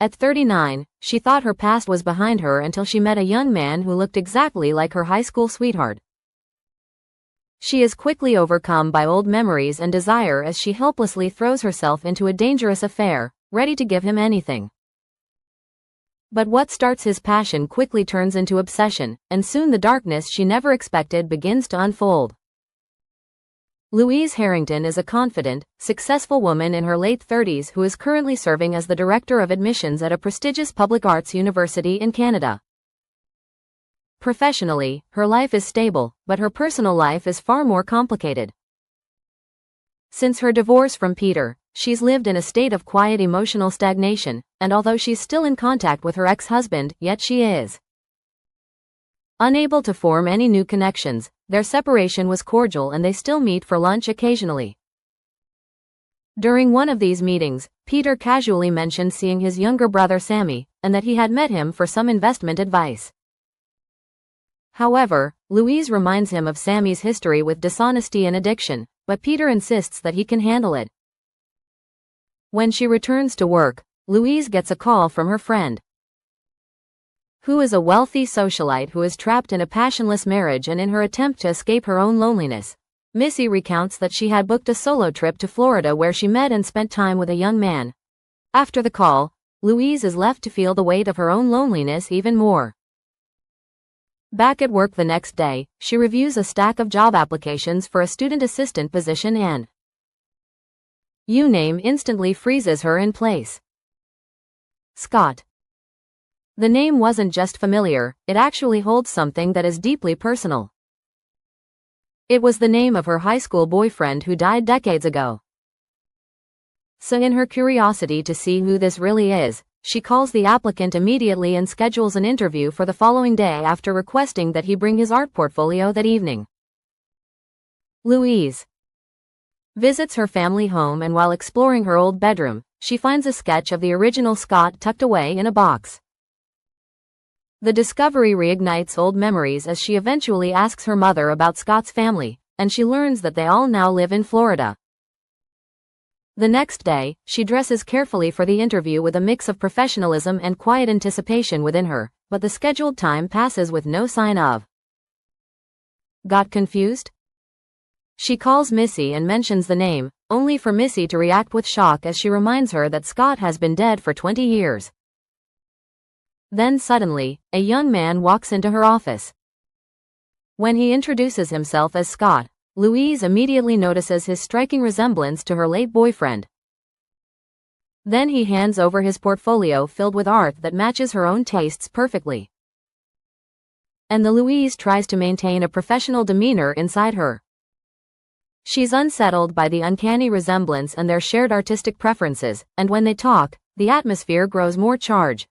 At 39, she thought her past was behind her until she met a young man who looked exactly like her high school sweetheart. She is quickly overcome by old memories and desire as she helplessly throws herself into a dangerous affair, ready to give him anything. But what starts his passion quickly turns into obsession, and soon the darkness she never expected begins to unfold. Louise Harrington is a confident, successful woman in her late 30s who is currently serving as the director of admissions at a prestigious public arts university in Canada. Professionally, her life is stable, but her personal life is far more complicated. Since her divorce from Peter, she's lived in a state of quiet emotional stagnation, and although she's still in contact with her ex-husband, yet she is unable to form any new connections. Their separation was cordial and they still meet for lunch occasionally. During one of these meetings, Peter casually mentioned seeing his younger brother Sammy, and that he had met him for some investment advice. However, Louise reminds him of Sammy's history with dishonesty and addiction, but Peter insists that he can handle it. When she returns to work, Louise gets a call from her friend, who is a wealthy socialite who is trapped in a passionless marriage, and in her attempt to escape her own loneliness, Missy recounts that she had booked a solo trip to Florida where she met and spent time with a young man. After the call, Louise is left to feel the weight of her own loneliness even more. Back at work the next day, she reviews a stack of job applications for a student assistant position and name instantly freezes her in place. Scott. The name wasn't just familiar, it actually holds something that is deeply personal. It was the name of her high school boyfriend who died decades ago. So in her curiosity to see who this really is, she calls the applicant immediately and schedules an interview for the following day after requesting that he bring his art portfolio that evening. Louise visits her family home, and while exploring her old bedroom, she finds a sketch of the original Scott tucked away in a box. The discovery reignites old memories as she eventually asks her mother about Scott's family, and she learns that they all now live in Florida. The next day, she dresses carefully for the interview with a mix of professionalism and quiet anticipation within her, but the scheduled time passes with no sign of. Got confused? She calls Missy and mentions the name, only for Missy to react with shock as she reminds her that Scott has been dead for 20 years. Then suddenly, a young man walks into her office. When he introduces himself as Scott, Louise immediately notices his striking resemblance to her late boyfriend. Then he hands over his portfolio filled with art that matches her own tastes perfectly. And Louise tries to maintain a professional demeanor inside her. She's unsettled by the uncanny resemblance and their shared artistic preferences, and when they talk, the atmosphere grows more charged.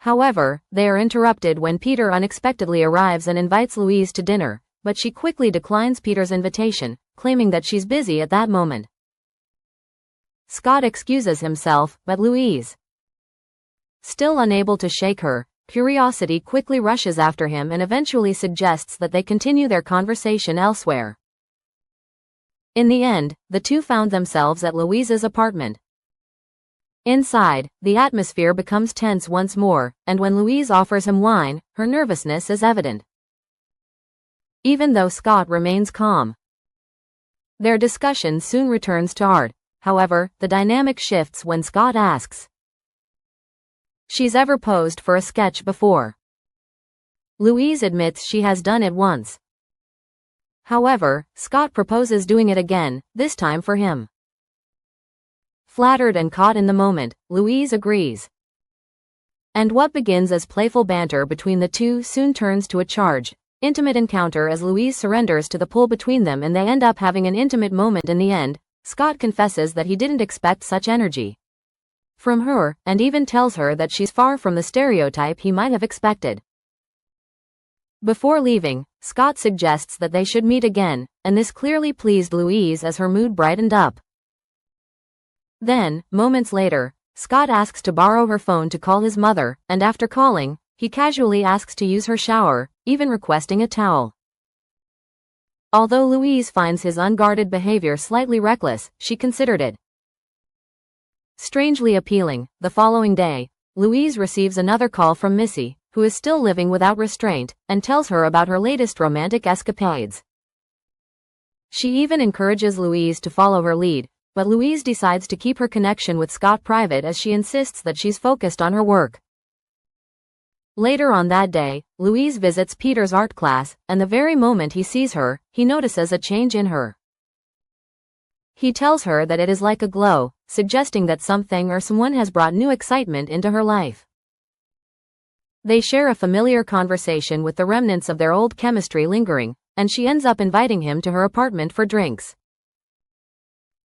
However, they are interrupted when Peter unexpectedly arrives and invites Louise to dinner, but she quickly declines Peter's invitation, claiming that she's busy at that moment. Scott excuses himself, but Louise, still unable to shake her curiosity, quickly rushes after him and eventually suggests that they continue their conversation elsewhere. In the end, the two found themselves at Louise's apartment. Inside, the atmosphere becomes tense once more, and when Louise offers him wine, her nervousness is evident. Even though Scott remains calm, their discussion soon returns to art. However, the dynamic shifts when Scott asks she's ever posed for a sketch before. Louise admits she has done it once. However, Scott proposes doing it again, this time for him. Flattered and caught in the moment, Louise agrees. And what begins as playful banter between the two soon turns to a charged, intimate encounter as Louise surrenders to the pull between them and they end up having an intimate moment in the end. Scott confesses that he didn't expect such energy from her, and even tells her that she's far from the stereotype he might have expected. Before leaving, Scott suggests that they should meet again, and this clearly pleased Louise as her mood brightened up. Then, moments later, Scott asks to borrow her phone to call his mother, and after calling, he casually asks to use her shower, even requesting a towel. Although Louise finds his unguarded behavior slightly reckless, she considered it Strangely appealing. The following day, Louise receives another call from Missy, who is still living without restraint, and tells her about her latest romantic escapades. She even encourages Louise to follow her lead, but Louise decides to keep her connection with Scott private as she insists that she's focused on her work. Later on that day, Louise visits Peter's art class, and the very moment he sees her, he notices a change in her. He tells her that it is like a glow, suggesting that something or someone has brought new excitement into her life. They share a familiar conversation with the remnants of their old chemistry lingering, and she ends up inviting him to her apartment for drinks.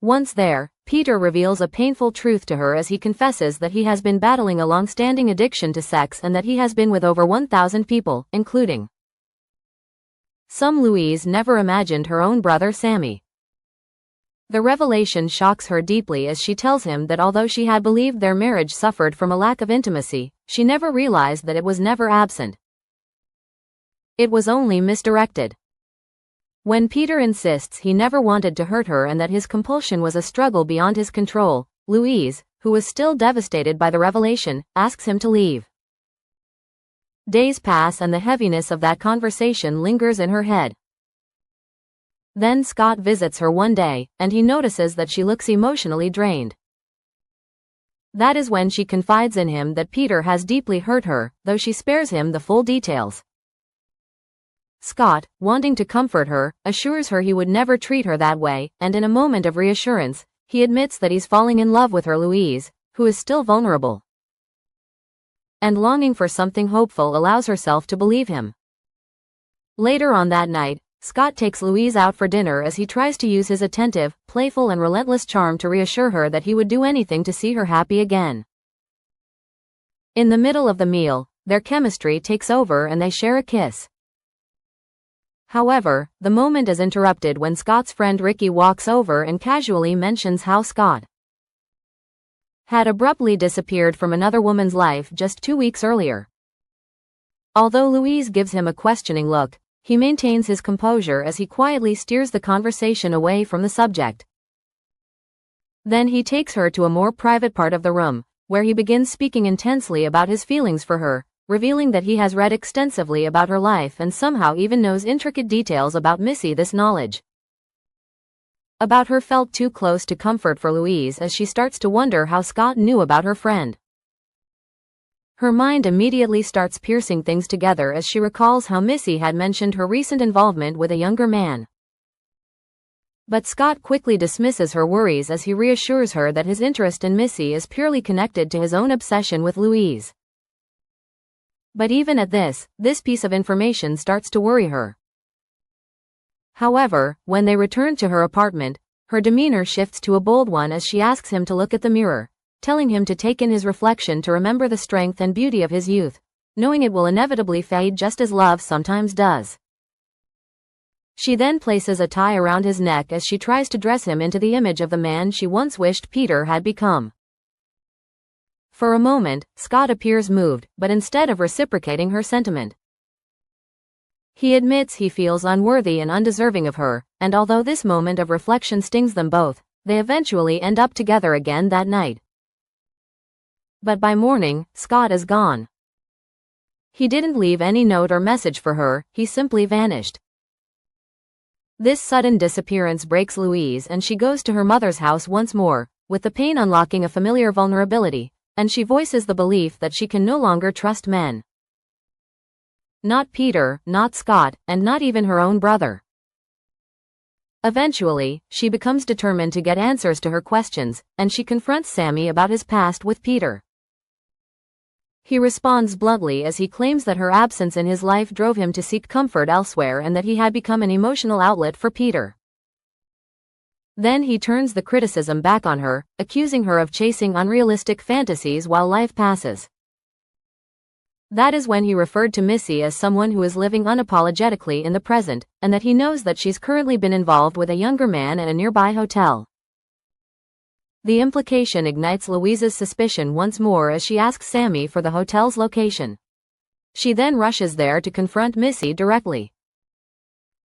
Once there, Peter reveals a painful truth to her as he confesses that he has been battling a long-standing addiction to sex and that he has been with over 1,000 people, including some Louise never imagined her own brother Sammy. The revelation shocks her deeply as she tells him that although she had believed their marriage suffered from a lack of intimacy, she never realized that it was never absent. It was only misdirected. When Peter insists he never wanted to hurt her and that his compulsion was a struggle beyond his control, Louise, who is still devastated by the revelation, asks him to leave. Days pass and the heaviness of that conversation lingers in her head. Then Scott visits her one day, and he notices that she looks emotionally drained. That is when she confides in him that Peter has deeply hurt her, though she spares him the full details. Scott, wanting to comfort her, assures her he would never treat her that way, and in a moment of reassurance, he admits that he's falling in love with her Louise, who is still vulnerable. And longing for something hopeful allows herself to believe him. Later on that night, Scott takes Louise out for dinner as he tries to use his attentive, playful and relentless charm to reassure her that he would do anything to see her happy again. In the middle of the meal, their chemistry takes over and they share a kiss. However, the moment is interrupted when Scott's friend Ricky walks over and casually mentions how Scott had abruptly disappeared from another woman's life just 2 weeks earlier. Although Louise gives him a questioning look, he maintains his composure as he quietly steers the conversation away from the subject. Then he takes her to a more private part of the room, where he begins speaking intensely about his feelings for her, revealing that he has read extensively about her life and somehow even knows intricate details about Missy. This knowledge about her felt too close to comfort for Louise as she starts to wonder how Scott knew about her friend. Her mind immediately starts piecing things together as she recalls how Missy had mentioned her recent involvement with a younger man. But Scott quickly dismisses her worries as he reassures her that his interest in Missy is purely connected to his own obsession with Louise. But even at this piece of information starts to worry her. However, when they return to her apartment, her demeanor shifts to a bold one as she asks him to look at the mirror, telling him to take in his reflection to remember the strength and beauty of his youth, knowing it will inevitably fade just as love sometimes does. She then places a tie around his neck as she tries to dress him into the image of the man she once wished Peter had become. For a moment, Scott appears moved, but instead of reciprocating her sentiment, he admits he feels unworthy and undeserving of her, and although this moment of reflection stings them both, they eventually end up together again that night. But by morning, Scott is gone. He didn't leave any note or message for her, he simply vanished. This sudden disappearance breaks Louise and she goes to her mother's house once more, with the pain unlocking a familiar vulnerability, and she voices the belief that she can no longer trust men. Not Peter, not Scott, and not even her own brother. Eventually, she becomes determined to get answers to her questions, and she confronts Sammy about his past with Peter. He responds bluntly as he claims that her absence in his life drove him to seek comfort elsewhere and that he had become an emotional outlet for Peter. Then he turns the criticism back on her, accusing her of chasing unrealistic fantasies while life passes. That is when he referred to Missy as someone who is living unapologetically in the present, and that he knows that she's currently been involved with a younger man at a nearby hotel. The implication ignites Louise's suspicion once more as she asks Sammy for the hotel's location. She then rushes there to confront Missy directly.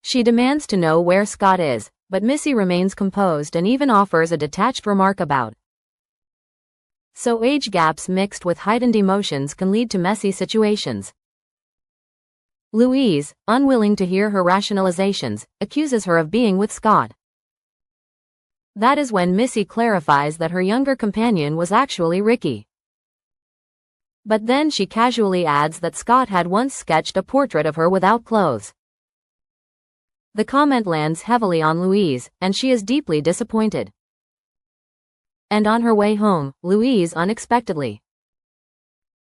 She demands to know where Scott is, but Missy remains composed and even offers a detached remark about So age gaps mixed with heightened emotions can lead to messy situations. Louise, unwilling to hear her rationalizations, accuses her of being with Scott. That is when Missy clarifies that her younger companion was actually Ricky. But then she casually adds that Scott had once sketched a portrait of her without clothes. The comment lands heavily on Louise, and she is deeply disappointed. And on her way home, Louise unexpectedly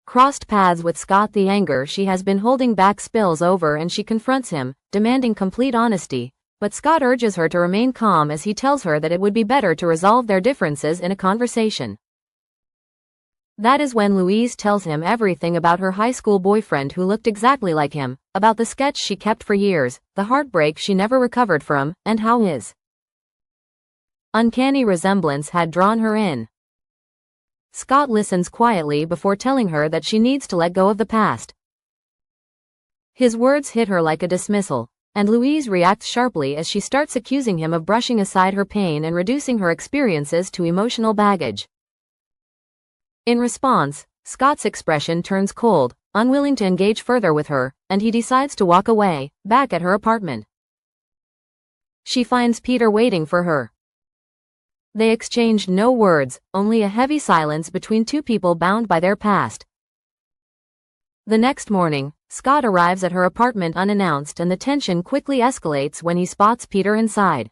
crossed paths with Scott. The anger she has been holding back spills over and she confronts him, demanding complete honesty, but Scott urges her to remain calm as he tells her that it would be better to resolve their differences in a conversation. That is when Louise tells him everything about her high school boyfriend who looked exactly like him, about the sketch she kept for years, the heartbreak she never recovered from, and how his uncanny resemblance had drawn her in. Scott listens quietly before telling her that she needs to let go of the past. His words hit her like a dismissal, and Louise reacts sharply as she starts accusing him of brushing aside her pain and reducing her experiences to emotional baggage. In response, Scott's expression turns cold, unwilling to engage further with her, and he decides to walk away, back at her apartment. She finds Peter waiting for her. They exchanged no words, only a heavy silence between two people bound by their past. The next morning, Scott arrives at her apartment unannounced and the tension quickly escalates when he spots Peter inside.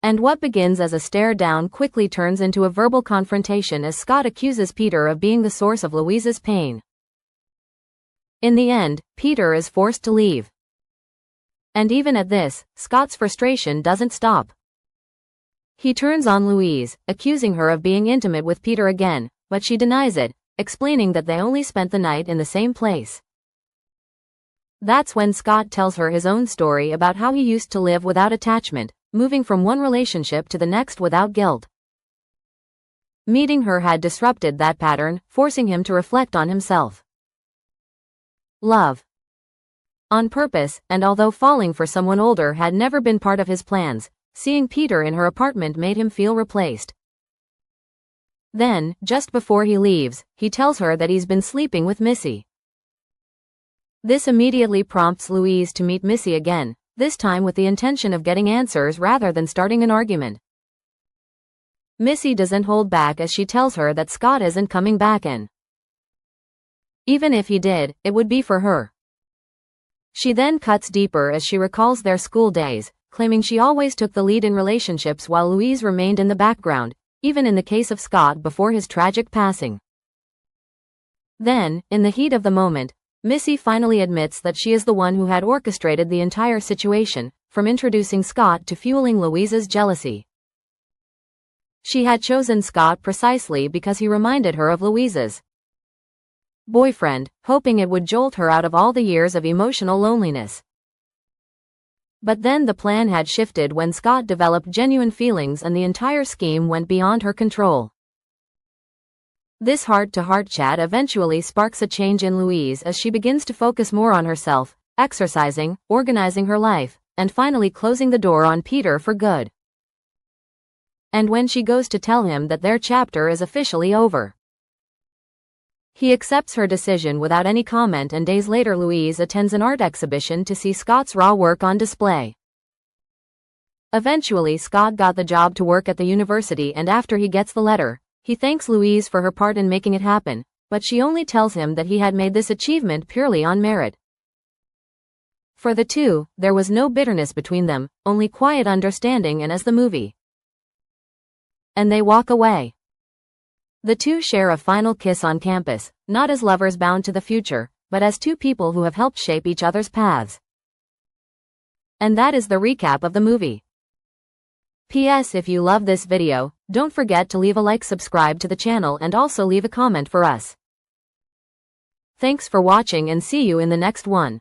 And what begins as a stare down quickly turns into a verbal confrontation as Scott accuses Peter of being the source of Louise's pain. In the end, Peter is forced to leave. And even at this, Scott's frustration doesn't stop. He turns on Louise, accusing her of being intimate with Peter again, but she denies it, explaining that they only spent the night in the same place. That's when Scott tells her his own story about how he used to live without attachment, moving from one relationship to the next without guilt. Meeting her had disrupted that pattern, forcing him to reflect on himself. Love. On purpose, and although falling for someone older had never been part of his plans, seeing Peter in her apartment made him feel replaced. Then, just before he leaves, he tells her that he's been sleeping with Missy. This immediately prompts Louise to meet Missy again, this time with the intention of getting answers rather than starting an argument. Missy doesn't hold back as she tells her that Scott isn't coming back and even if he did, it would be for her. She then cuts deeper as she recalls their school days, claiming she always took the lead in relationships while Louise remained in the background, even in the case of Scott before his tragic passing. Then, in the heat of the moment, Missy finally admits that she is the one who had orchestrated the entire situation, from introducing Scott to fueling Louise's jealousy. She had chosen Scott precisely because he reminded her of Louise's boyfriend, hoping it would jolt her out of all the years of emotional loneliness. But then the plan had shifted when Scott developed genuine feelings and the entire scheme went beyond her control. This heart-to-heart chat eventually sparks a change in Louise as she begins to focus more on herself, exercising, organizing her life, and finally closing the door on Peter for good. And when she goes to tell him that their chapter is officially over, he accepts her decision without any comment, and days later Louise attends an art exhibition to see Scott's raw work on display. Eventually Scott got the job to work at the university, and after he gets the letter, he thanks Louise for her part in making it happen, but she only tells him that he had made this achievement purely on merit. For the two, there was no bitterness between them, only quiet understanding, and as the movie and they walk away. The two share a final kiss on campus, not as lovers bound to the future, but as two people who have helped shape each other's paths. And that is the recap of the movie. P.S. If you love this video, don't forget to leave a like, subscribe to the channel, and also leave a comment for us. Thanks for watching and see you in the next one.